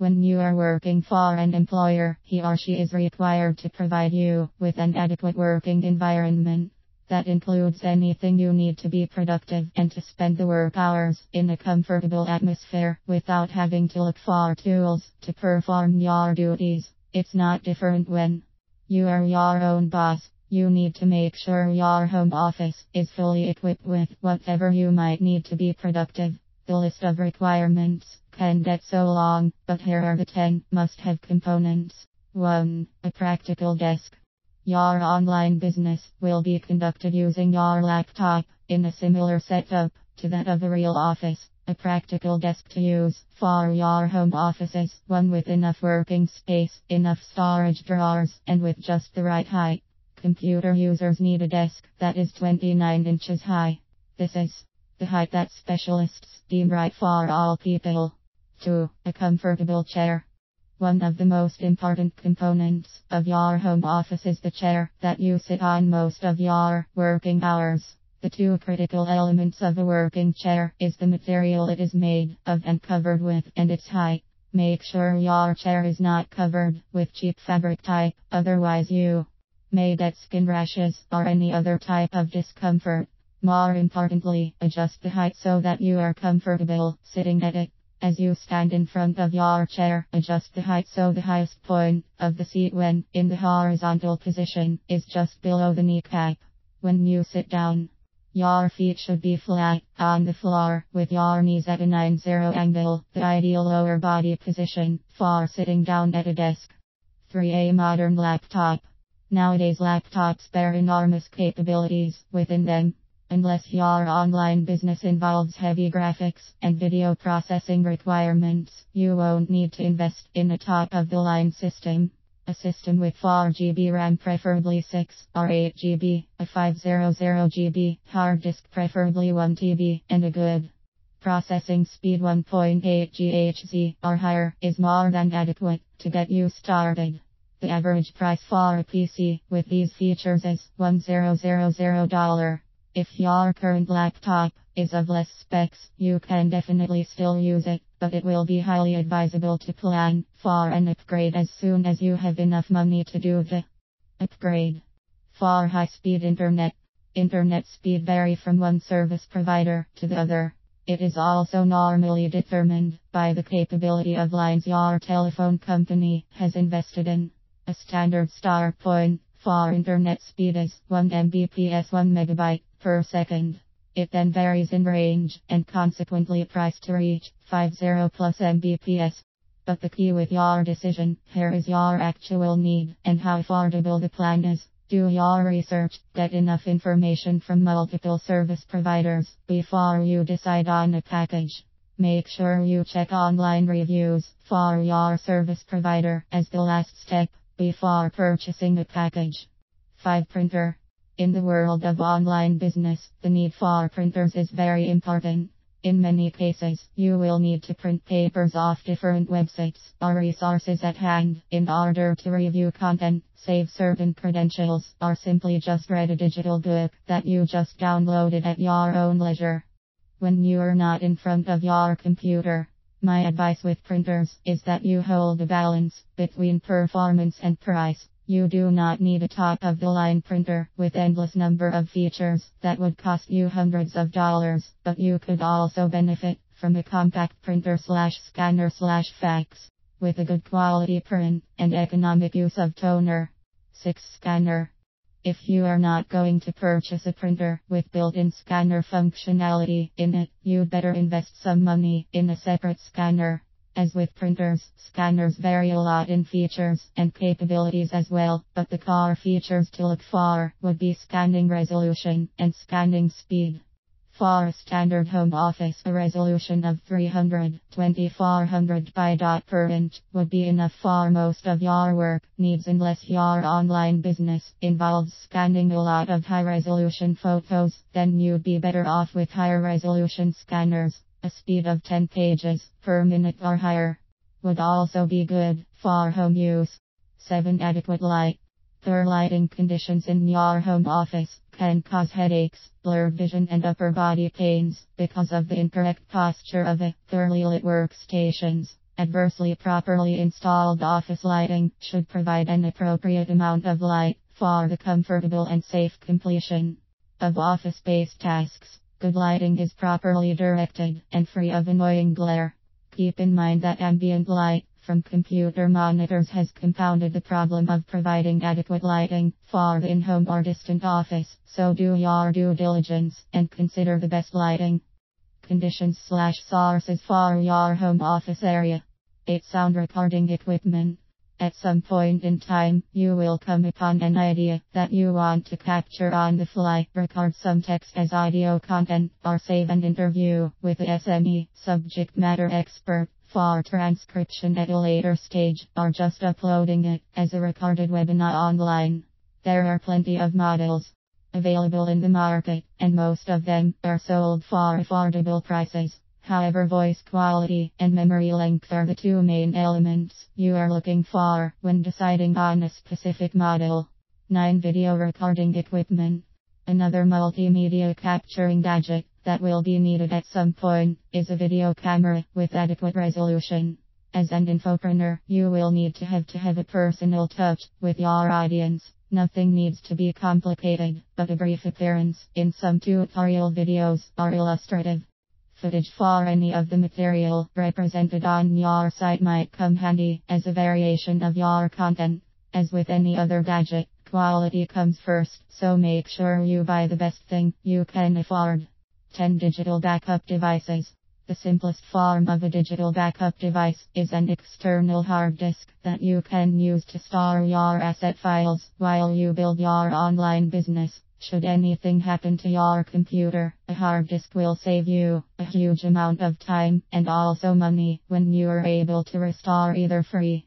When you are working for an employer, he or she is required to provide you with an adequate working environment. That includes anything you need to be productive and to spend the work hours in a comfortable atmosphere without having to look for tools to perform your duties. It's not different when you are your own boss. You need to make sure your home office is fully equipped with whatever you might need to be productive. The list of requirements can get so long, but here are the 10 must-have components. 1. A practical desk. Your online business will be conducted using your laptop in a similar setup to that of a real office. A practical desk to use for your home offices, one with enough working space, enough storage drawers, and with just the right height. Computer users need a desk that is 29 inches high. This is the height that specialists deem right for all people. 2. A comfortable chair. One of the most important components of your home office is the chair that you sit on most of your working hours. The 2 critical elements of a working chair is the material it is made of and covered with, and its height. Make sure your chair is not covered with cheap fabric type, otherwise you may get skin rashes or any other type of discomfort. More importantly, adjust the height so that you are comfortable sitting at it. As you stand in front of your chair, adjust the height so the highest point of the seat when in the horizontal position is just below the kneecap. When you sit down, your feet should be flat on the floor with your knees at a 90 angle, the ideal lower body position for sitting down at a desk. 3. A modern laptop. Nowadays laptops bear enormous capabilities within them. Unless your online business involves heavy graphics and video processing requirements, you won't need to invest in a top-of-the-line system. A system with 4 GB RAM, preferably 6 or 8 GB, a 500 GB hard disk, preferably 1 TB, and a good processing speed 1.8 GHz or higher is more than adequate to get you started. The average price for a PC with these features is $1,000. If your current laptop is of less specs, you can definitely still use it, but it will be highly advisable to plan for an upgrade as soon as you have enough money to do the upgrade. For high-speed internet speed vary from one service provider to the other. It is also normally determined by the capability of lines your telephone company has invested in. A standard start point for internet speed is 1 Mbps, 1 megabyte per second. It then varies in range and consequently price to reach 50 plus Mbps. But the key with your decision here is your actual need and how affordable the plan is. Do your research, get enough information from multiple service providers before you decide on a package. Make sure you check online reviews for your service provider as the last step before purchasing a package. 5. Printer. In the world of online business, the need for printers is very important. In many cases, you will need to print papers off different websites or resources at hand in order to review content, save certain credentials, or simply just read a digital book that you just downloaded at your own leisure. When you're not in front of your computer, my advice with printers is that you hold a balance between performance and price. You do not need a top-of-the-line printer with endless number of features that would cost you hundreds of dollars, but you could also benefit from a compact printer/scanner/fax with a good quality print and economic use of toner. 6. Scanner. If you are not going to purchase a printer with built-in scanner functionality in it, you'd better invest some money in a separate scanner. As with printers, scanners vary a lot in features and capabilities as well, but the core features to look for would be scanning resolution and scanning speed. For a standard home office, a resolution of 300/2400 by dot per inch would be enough for most of your work needs unless your online business involves scanning a lot of high-resolution photos, then you'd be better off with higher resolution scanners. A speed of 10 pages per minute or higher would also be good for home use. 7. Adequate light. Poor lighting conditions in your home office can cause headaches, blurred vision and upper body pains because of the incorrect posture of poorly lit workstations. Adversely, properly installed office lighting should provide an appropriate amount of light for the comfortable and safe completion of office-based tasks. Good lighting is properly directed and free of annoying glare. Keep in mind that ambient light from computer monitors has compounded the problem of providing adequate lighting for the in-home or distant office, so do your due diligence and consider the best lighting conditions/sources for your home office area. 8. Sound recording equipment. At some point in time, you will come upon an idea that you want to capture on the fly, record some text as audio content, or save an interview with the SME, subject matter expert, for transcription at a later stage, or just uploading it as a recorded webinar online. There are plenty of models available in the market, and most of them are sold for affordable prices. However, voice quality and memory length are the two main elements you are looking for when deciding on a specific model. 9. Video recording equipment. Another multimedia capturing gadget that will be needed at some point is a video camera with adequate resolution. As an infopreneur, you will need to have a personal touch with your audience. Nothing needs to be complicated, but a brief appearance in some tutorial videos or illustrative footage for any of the material represented on your site might come handy as a variation of your content. As with any other gadget, quality comes first, so make sure you buy the best thing you can afford. 10. Digital backup devices. The simplest form of a digital backup device is an external hard disk that you can use to store your asset files while you build your online business. Should anything happen to your computer, a hard disk will save you a huge amount of time and also money when you are able to restore either free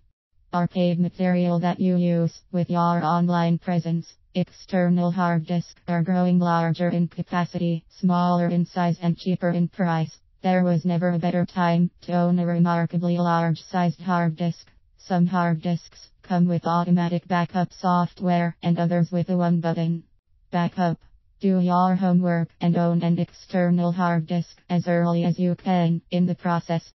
or paid material that you use with your online presence. External hard disks are growing larger in capacity, smaller in size, and cheaper in price. There was never a better time to own a remarkably large-sized hard disk. Some hard disks come with automatic backup software and others with a one-button backup. Do your homework and own an external hard disk as early as you can. In the process,